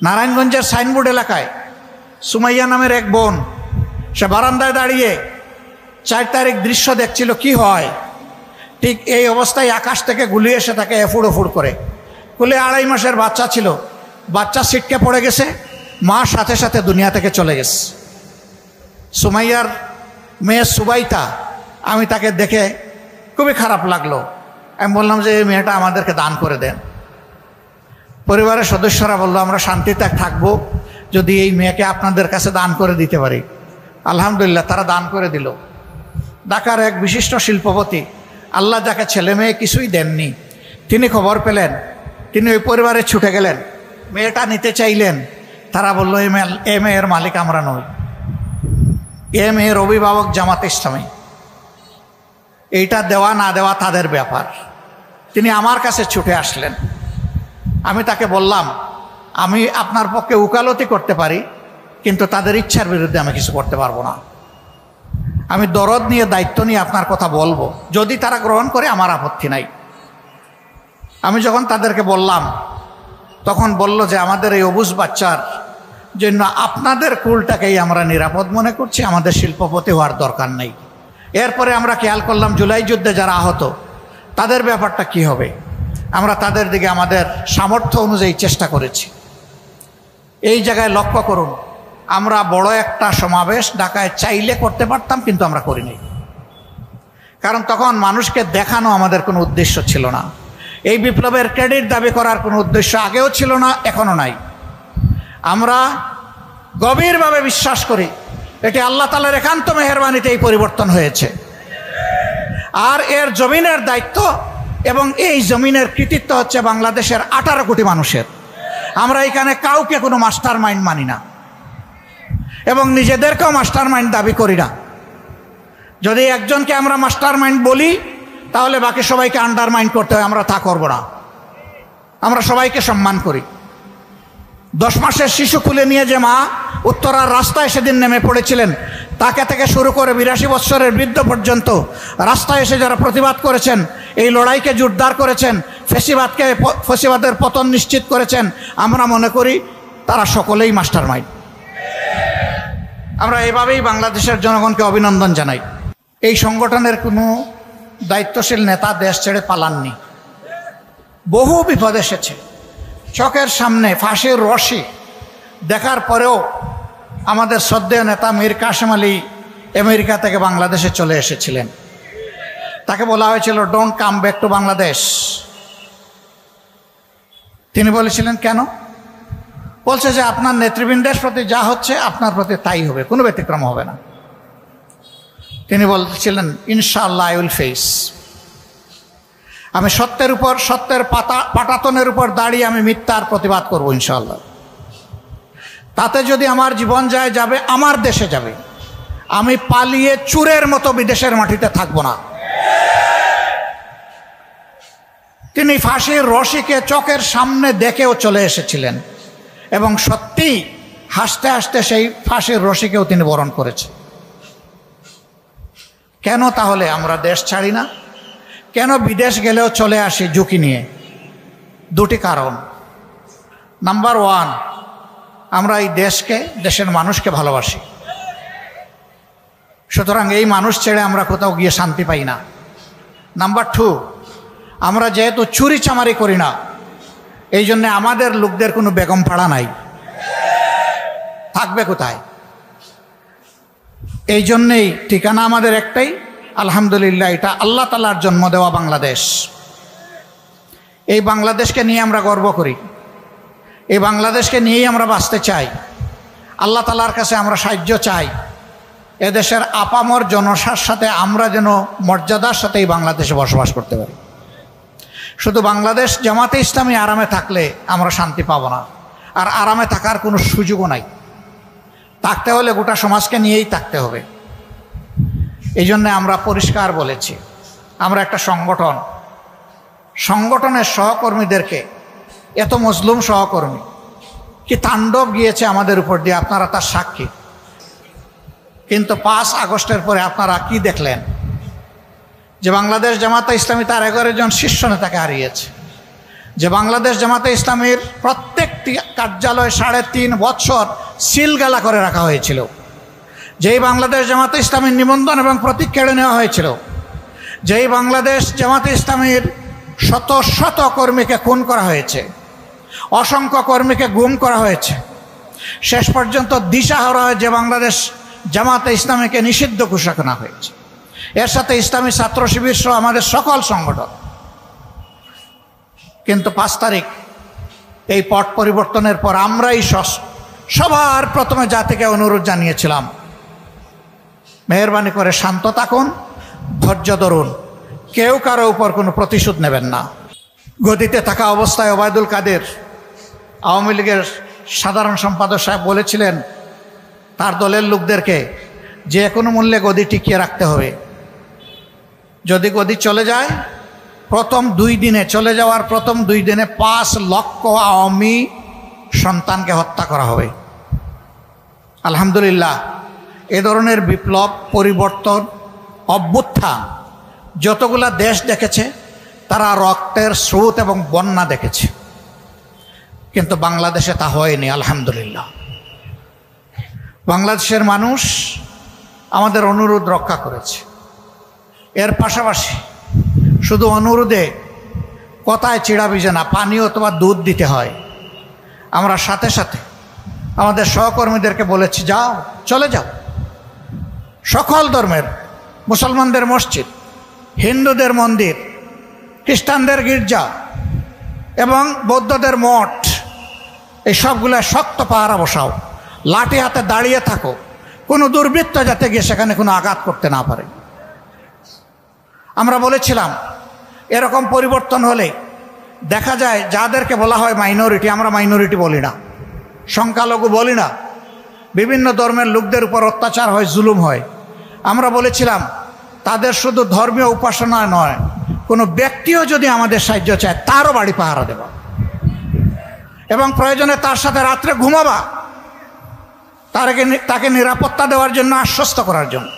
নারায়ণগঞ্জের সাইনবোর্ড এলাকায় সুমাইয়া নামের এক বোন, সে বারান্দায় দাঁড়িয়ে 4 তারিখ দৃশ্য দেখছিল কি হয়। ঠিক এই অবস্থায় আকাশ থেকে গুলি এসে তাকে এফুড় ওফুড় করে। কুলে 2.5 মাসের বাচ্চা ছিল, বাচ্চা ছিটকে পড়ে গেছে, মার সাথে সাথে দুনিয়া থেকে চলে গেছে। সুমাইয়ার মেয়ে সুবাইতা, আমি তাকে দেখে খুবই খারাপ লাগলো। আমি বললাম যে এই মেয়েটা আমাদেরকে দান করে দেন। পরিবারের সদস্যরা বললো আমরা শান্তিতে থাকবো যদি এই মেয়েকে আপনাদের কাছে দান করে দিতে পারি। আলহামদুলিল্লাহ, তারা দান করে দিল। ঢাকার এক বিশিষ্ট শিল্পপতি, আল্লাহ যাকে ছেলে মেয়ে কিছুই দেননি, তিনি খবর পেলেন, তিনি ওই পরিবারে ছুটে গেলেন, মেয়েটা নিতে চাইলেন। তারা বলল এ মেয়ের মালিক আমরা নই, এ মেয়ের অভিভাবক জামাতে ইসলামী, এইটা দেওয়া না দেওয়া তাদের ব্যাপার। তিনি আমার কাছে ছুটে আসলেন। আমি তাকে বললাম আমি আপনার পক্ষে উকালতি করতে পারি, কিন্তু তাদের ইচ্ছার বিরুদ্ধে আমি কিছু করতে পারবো না। আমি দরদ নিয়ে দায়িত্ব নিয়ে আপনার কথা বলবো, যদি তারা গ্রহণ করে আমার আপত্তি নাই। আমি যখন তাদেরকে বললাম তখন বলল যে আমাদের এই অবুঝ বাচ্চার জন্য আপনাদের কুলটাকেই আমরা নিরাপদ মনে করছি, আমাদের শিল্পপতি হওয়ার দরকার নেই। এরপরে আমরা খেয়াল করলাম জুলাই যুদ্ধে যারা আহত তাদের ব্যাপারটা কি হবে। আমরা তাদের দিকে আমাদের সামর্থ্য অনুযায়ী চেষ্টা করেছি। এই জায়গায় লক্ষ্য করুন, আমরা বড় একটা সমাবেশ ঢাকায় চাইলে করতে পারতাম, কিন্তু আমরা করিনি। কারণ তখন মানুষকে দেখানো আমাদের কোনো উদ্দেশ্য ছিল না। এই বিপ্লবের ক্রেডিট দাবি করার কোনো উদ্দেশ্য আগেও ছিল না, এখনও নাই। আমরা গভীরভাবে বিশ্বাস করি এটি আল্লাহ তাআলার একান্ত মেহেরবানিতে এই পরিবর্তন হয়েছে। আর এর জমিনের দায়িত্ব এবং এই জমিনের কৃতিত্ব হচ্ছে বাংলাদেশের 18 কোটি মানুষের। আমরা এখানে কাউকে কোনো মাস্টার মাইন্ড মানি না এবং নিজেদেরকেও মাস্টার মাইন্ড দাবি করি না। যদি একজনকে আমরা মাস্টার মাইন্ড বলি তাহলে বাকি সবাইকে আন্ডারমাইন্ড করতে হয়, আমরা তা করব না। আমরা সবাইকে সম্মান করি। 10 মাসের শিশু খুলে নিয়ে যে মা উত্তরার রাস্তায় সেদিন নেমে পড়েছিলেন, তাকে থেকে শুরু করে 82 বৎসরের বৃদ্ধ পর্যন্ত রাস্তায় এসে যারা প্রতিবাদ করেছেন, এই লড়াইকে জোরদার করেছেন, ফ্যাসিবাদের পতন নিশ্চিত করেছেন, আমরা মনে করি তারা সকলেই মাস্টার মাইন্ড। আমরা এভাবেই বাংলাদেশের জনগণকে অভিনন্দন জানাই। এই সংগঠনের কোনো দায়িত্বশীল নেতা দেশ ছেড়ে পালাননি। বহু বিপদ এসেছে, চোখের সামনে ফাঁসির রশি দেখার পরেও আমাদের শ্রদ্ধেয় নেতা মীর কাসেম আলী আমেরিকা থেকে বাংলাদেশে চলে এসেছিলেন। তাকে বলা হয়েছিল don't come back to Bangladesh. তিনি বলেছিলেন কেন? বলছে যে আপনার নেতৃবৃন্দের প্রতি যা হচ্ছে আপনার প্রতি তাই হবে, কোনো ব্যতিক্রম হবে না। তিনি বলছিলেন ইনশাআল্লাহ আই উইল ফেস। আমি সত্যের উপর, সত্যের পাটাতনের উপর দাঁড়িয়ে আমি মিথ্যার প্রতিবাদ করব ইনশাআল্লাহ। তাতে যদি আমার জীবন যাবে, আমার দেশে যাবে। আমি পালিয়ে চুরের মতো বিদেশের মাটিতে থাকবো না। তিনি ফাঁসির রশিকে চোখের সামনে দেখেও চলে এসেছিলেন এবং সত্যি হাসতে হাসতে সেই ফাঁসির রশিকেও তিনি বরণ করেছেন। কেন তাহলে আমরা দেশ ছাড়ি না? কেন বিদেশ গেলেও চলে আসি ঝুঁকি নিয়ে? দুটি কারণ। নাম্বার 1, আমরা এই দেশকে, দেশের মানুষকে ভালোবাসি, সুতরাং এই মানুষ ছেড়ে আমরা কোথাও গিয়ে শান্তি পাই না। নাম্বার 2, আমরা যেহেতু চুরি চামারি করি না, এই জন্যে আমাদের লোকদের কোনো বেগম পাড়া নাই, থাকবে কোথায়? এই জন্যেই ঠিকানা আমাদের একটাই, আলহামদুলিল্লাহ, এটা আল্লাহ তাআলার জন্ম দেওয়া বাংলাদেশ। এই বাংলাদেশকে নিয়ে আমরা গর্ব করি, এই বাংলাদেশকে নিয়েই আমরা বাঁচতে চাই। আল্লাহ তাআলার কাছে আমরা সাহায্য চাই, এদেশের আপামর জনসার সাথে আমরা যেন মর্যাদার সাথে এই বাংলাদেশে বসবাস করতে পারি। শুধু বাংলাদেশ জামাতে ইসলামী আরামে থাকলে আমরা শান্তি পাব না, আর আরামে থাকার কোনো সুযোগও নাই। থাকতে হলে গোটা সমাজকে নিয়েই থাকতে হবে। এই জন্যে আমরা পরিষ্কার বলেছি, আমরা একটা সংগঠনের সহকর্মীদেরকে, এত মজলুম সহকর্মী কি তাণ্ডব গিয়েছে আমাদের উপর দিয়ে, আপনারা তার সাক্ষী। কিন্তু 5 আগস্টের পরে আপনারা কি দেখলেন? যে বাংলাদেশ জামাতে ইসলামী তার 11 জন শীর্ষ নেতাকে হারিয়েছে, যে বাংলাদেশ জামাতে ইসলামীর প্রত্যেকটা প্রত্যেকটি কার্যালয় 3.5 বছর সিলগালা করে রাখা হয়েছিল। যেই বাংলাদেশ জামাতে ইসলামীর নিবন্ধন এবং প্রতীক কেড়ে নেওয়া হয়েছিল, যেই বাংলাদেশ জামাতে ইসলামীর শত শত কর্মীকে খুন করা হয়েছে, অসংখ্য কর্মীকে গুম করা হয়েছে, শেষ পর্যন্ত দিশাহারা হয়ে যে বাংলাদেশ জামাতে ইসলামীকে নিষিদ্ধ ঘোষণা হয়েছে, এর সাথে ইসলামী ছাত্র শিবির সহ আমাদের সকল সংগঠন। কিন্তু 5 তারিখ এই পট পরিবর্তনের পর আমরাই সবার প্রথমে জাতিকে অনুরোধ জানিয়েছিলাম, মেহেরবানি করে শান্ত থাকুন, ধৈর্য ধরুন, কেউ কারো উপর কোনো প্রতিশোধ নেবেন না। গদিতে থাকা অবস্থায় ওবায়দুল কাদের আওয়ামী লীগের সাধারণ সম্পাদক সাহেব বলেছিলেন তার দলের লোকদেরকে যে কোনো মূল্যে গদি টিকিয়ে রাখতে হবে। যদি গদি চলে যায়, চলে যাওয়ার প্রথম 2 দিনে 5 লক্ষ আওয়ামী সন্তানকে হত্যা করা হবে। আলহামদুলিল্লাহ, এ ধরনের বিপ্লব, পরিবর্তন, অভ্যুত্থান যতগুলা দেশ দেখেছে তারা রক্তের স্রোত এবং বন্যা দেখেছে, কিন্তু বাংলাদেশে তা হয়নি। আলহামদুলিল্লাহ, বাংলাদেশের মানুষ আমাদের অনুরোধ রক্ষা করেছে। এর পাশাপাশি শুধু অনুরোধে কথায় চিড়া ভিজে না, পানি অথবা দুধ দিতে হয়। আমরা সাথে সাথে আমাদের সহকর্মীদেরকে বলেছি, যাও, চলে যাও, সকল ধর্মের, মুসলমানদের মসজিদ, হিন্দুদের মন্দির, খ্রিস্টানদের গির্জা এবং বৌদ্ধদের মঠ, এই সবগুলো শক্ত পাহারা বসাও, লাঠি হাতে দাঁড়িয়ে থাকো, কোনো দুর্বৃত্ত যাতে গিয়ে সেখানে কোনো আঘাত করতে না পারে। আমরা বলেছিলাম এরকম পরিবর্তন হলে দেখা যায় যাদেরকে বলা হয় মাইনরিটি, আমরা মাইনরিটি বলি না, সংখ্যালঘু বলি না, বিভিন্ন ধর্মের লোকদের উপর অত্যাচার হয়, জুলুম হয়। আমরা বলেছিলাম তাদের শুধু ধর্মীয় উপাসনা নয়, কোনো ব্যক্তিও যদি আমাদের সাহায্য চায় তারও বাড়ি পাহারা দেব এবং প্রয়োজনে তার সাথে রাত্রে ঘুমাবা, তাকে নিরাপত্তা দেওয়ার জন্য, আশ্বস্ত করার জন্য।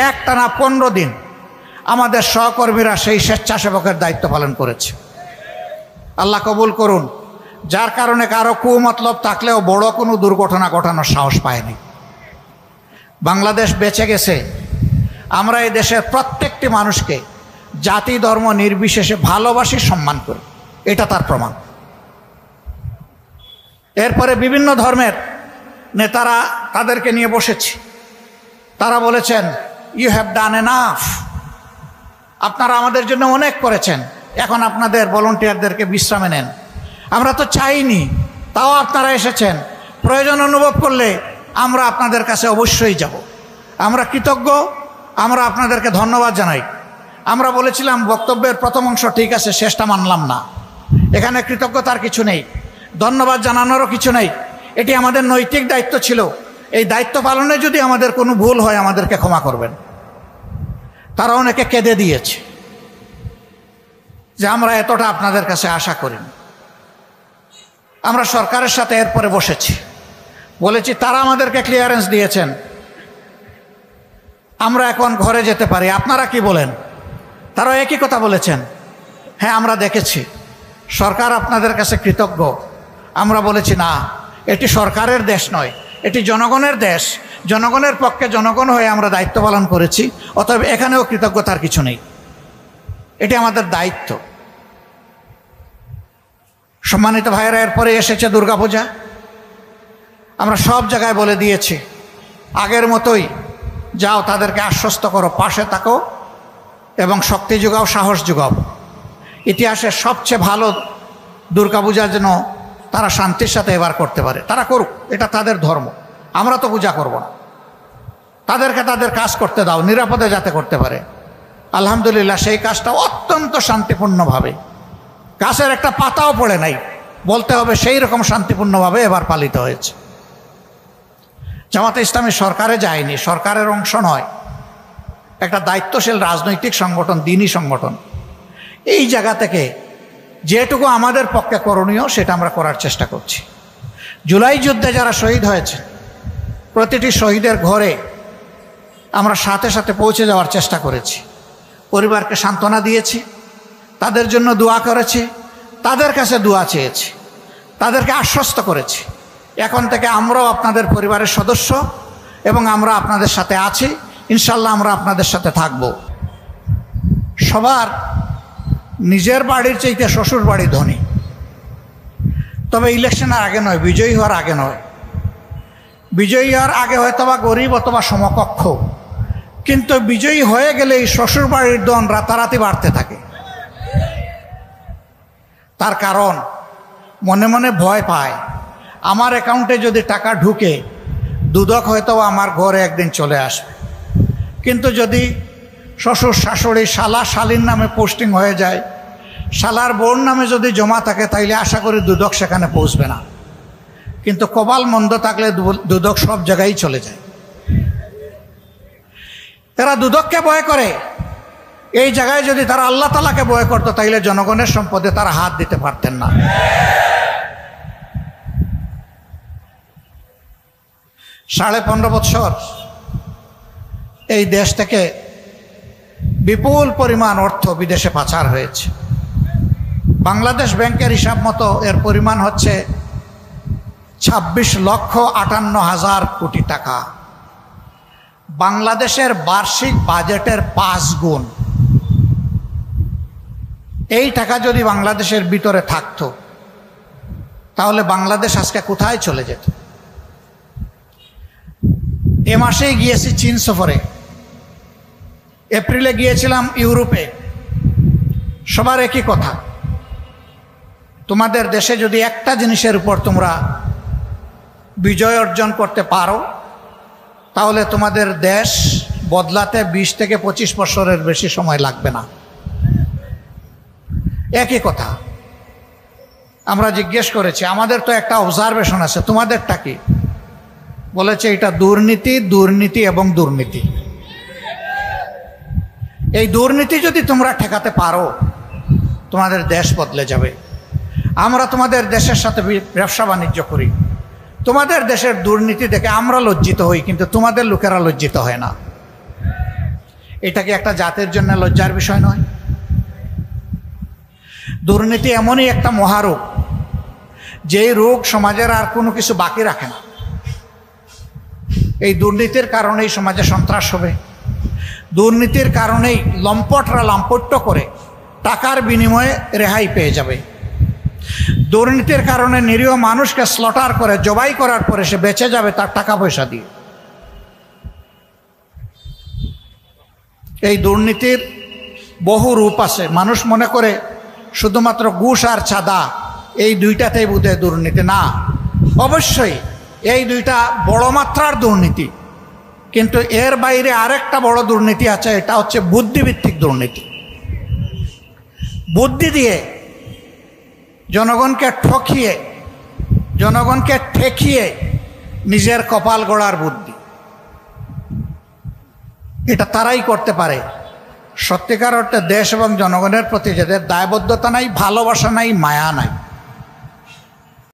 একটানা 15 দিন আমাদের সহকর্মীরা সেই স্বেচ্ছাসেবকের দায়িত্ব পালন করেছে। আল্লাহ কবুল করুন। যার কারণে কারো কুমতলব থাকলেও বড় কোনো দুর্ঘটনা ঘটানোর সাহস পায়নি। বাংলাদেশ বেঁচে গেছে। আমরা এই দেশের প্রত্যেকটি মানুষকে জাতি ধর্ম নির্বিশেষে ভালোবাসি, সম্মান করি, এটা তার প্রমাণ। এরপরে বিভিন্ন ধর্মের নেতারা তাদেরকে নিয়ে বসেছে, তারা বলেছেন ইউ হ্যাভ ডান এনাফ, আপনারা আমাদের জন্য অনেক করেছেন, এখন আপনাদের ভলান্টিয়ারদেরকে বিশ্রামে নেন। আমরা তো চাইনি, তাও আপনারা এসেছেন, প্রয়োজন অনুভব করলে আমরা আপনাদের কাছে অবশ্যই যাব। আমরা কৃতজ্ঞ, আমরা আপনাদেরকে ধন্যবাদ জানাই। আমরা বলেছিলাম বক্তব্যের প্রথম অংশ ঠিক আছে, শেষটা মানলাম না। এখানে কৃতজ্ঞতার কিছু নেই, ধন্যবাদ জানানোরও কিছু নেই, এটি আমাদের নৈতিক দায়িত্ব ছিল। এই দায়িত্ব পালনে যদি আমাদের কোনো ভুল হয় আমাদেরকে ক্ষমা করবেন। তারা অনেকে কেঁদে দিয়েছে যে আমরা এতটা আপনাদের কাছে আশা করিনি। আমরা সরকারের সাথে এরপরে বসেছি, বলেছি তারা আমাদেরকে ক্লিয়ারেন্স দিয়েছেন, আমরা এখন ঘরে যেতে পারি, আপনারা কি বলেন? তারা একই কথা বলেছেন, হ্যাঁ আমরা দেখেছি, সরকার আপনাদের কাছে কৃতজ্ঞ। আমরা বলেছি না, এটি সরকারের দেশ নয়, এটি জনগণের দেশ, জনগণের পক্ষে জনগণ হয়ে আমরা দায়িত্ব পালন করেছি, অতএব এখানেও কৃতজ্ঞতার কিছু নেই, এটি আমাদের দায়িত্ব। সম্মানিত ভাইয়েরা, এরপরে এসেছে দুর্গাপূজা। আমরা সব জায়গায় বলে দিয়েছি, আগের মতোই যাও, তাদেরকে আশ্বস্ত করো, পাশে থাকো এবং শক্তি যোগাও, সাহস যোগাও। ইতিহাসের সবচেয়ে ভালো দুর্গাপূজা যেন তারা শান্তির সাথে এবার করতে পারে, তারা করুক, এটা তাদের ধর্ম, আমরা তো পূজা করব না। তাদেরকে তাদের কাজ করতে দাও, নিরাপদে যাতে করতে পারে। আলহামদুলিল্লাহ, সেই কাজটা অত্যন্ত শান্তিপূর্ণভাবে, গাছের একটা পাতাও পড়ে নাই বলতে হবে, সেই রকম শান্তিপূর্ণভাবে এবার পালিত হয়েছে। জামাতে ইসলামী সরকারে যায়নি, সরকারের অংশ নয়, একটা দায়িত্বশীল রাজনৈতিক সংগঠন, দ্বীনি সংগঠন। এই জায়গা থেকে যেটুকু আমাদের পক্ষে করণীয় সেটা আমরা করার চেষ্টা করছি। জুলাই যুদ্ধে যারা শহীদ হয়েছে, প্রতিটি শহীদের ঘরে আমরা সাথে সাথে পৌঁছে যাওয়ার চেষ্টা করেছি, পরিবারকে সান্ত্বনা দিয়েছি, তাদের জন্য দোয়া করেছি, তাদের কাছে দোয়া চেয়েছি। তাদেরকে আশ্বস্ত করেছি, এখন থেকে আমরাও আপনাদের পরিবারের সদস্য এবং আমরা আপনাদের সাথে আছি, ইনশাল্লাহ আমরা আপনাদের সাথে থাকব। সবার নিজের বাড়ির চাইতে শ্বশুর বাড়ি ধনী, তবে ইলেকশনের আগে নয়, বিজয়ী হওয়ার আগে নয়। বিজয়ী হওয়ার আগে হয়তো বা গরিব অথবা সমকক্ষ, কিন্তু বিজয়ী হয়ে গেলে এই শ্বশুর বাড়ির ধন রাতারাতি বাড়তে থাকে। তার কারণ মনে মনে ভয় পায়, আমার অ্যাকাউন্টে যদি টাকা ঢুকে দুদক হয়তো আমার ঘরে একদিন চলে আসবে, কিন্তু যদি শ্বশুর শাশুড়ি শালা শালীর নামে পোস্টিং হয়ে যায়, শালার বোন নামে যদি জমা থাকে, তাইলে আশা করি দুদক সেখানে পৌঁছবে না। কিন্তু কপাল মন্দ থাকলে দুদক সব জায়গায় চলে যায়। তারা দুদককে ভয় করে। এই জায়গায় যদি তারা আল্লাহ তাআলাকে ভয় করতো, তাইলে জনগণের সম্পদে তারা হাত দিতে পারতেন না। 15.5 বছর এই দেশ থেকে বিপুল পরিমাণ অর্থ বিদেশে পাচার হয়েছে। বাংলাদেশ ব্যাংকের হিসাব মতো এর পরিমাণ হচ্ছে 26,58,000 কোটি টাকা, বাংলাদেশের বার্ষিক বাজেটের 5 গুণ। এই টাকা যদি বাংলাদেশের ভিতরে থাকতো, তাহলে বাংলাদেশ আজকে কোথায় চলে যেত? এ মাসেই গিয়েছি চীন সফরে, এপ্রিলে গিয়েছিলাম ইউরোপে। সবার একই কথা, তোমাদের দেশে যদি একটা জিনিসের উপর তোমরা বিজয় অর্জন করতে পারো, তাহলে তোমাদের দেশ বদলাতে 20 থেকে 25 বছরের বেশি সময় লাগবে না। একই কথা আমরা জিজ্ঞেস করেছি, আমাদের তো একটা অবজারভেশন আছে, তোমাদেরটা কি? বলেছে এটা দুর্নীতি, দুর্নীতি এবং দুর্নীতি। এই দুর্নীতি যদি তোমরা ঠেকাতে পারো, তোমাদের দেশ বদলে যাবে। আমরা তোমাদের দেশের সাথে ব্যবসা বাণিজ্য করি, তোমাদের দেশের দুর্নীতি দেখে আমরা লজ্জিত হই, কিন্তু তোমাদের লোকেরা লজ্জিত হয় না। এটা কি একটা জাতির জন্য লজ্জার বিষয় নয়? দুর্নীতি এমনই একটা মহারোগ, যেই রোগ সমাজের আর কোনো কিছু বাকি রাখে না। এই দুর্নীতির কারণেই সমাজে সন্ত্রাস হবে, দুর্নীতির কারণেই লম্পটরা লাম্পট্য করে টাকার বিনিময়ে রেহাই পেয়ে যাবে, দুর্নীতির কারণে নিরীহ মানুষকে স্লটার করে জবাই করার পরে সে বেঁচে যাবে তার টাকা পয়সা দিয়ে। এই দুর্নীতির বহু রূপ আছে। মানুষ মনে করে শুধুমাত্র ঘুষ আর চাঁদা, এই দুইটাতেই বোধহয় দুর্নীতি। না, অবশ্যই এই দুইটা বড় মাত্রার দুর্নীতি, কিন্তু এর বাইরে আরেকটা বড় দুর্নীতি আছে, এটা হচ্ছে বুদ্ধিভিত্তিক দুর্নীতি। বুদ্ধি দিয়ে জনগণকে ঠকিয়ে, জনগণকে ঠেকিয়ে নিজের কপাল গড়ার বুদ্ধি। এটা তারাই করতে পারে সত্যিকার অর্থে দেশ এবং জনগণের প্রতি যাদের দায়বদ্ধতা নাই, ভালোবাসা নাই, মায়া নাই।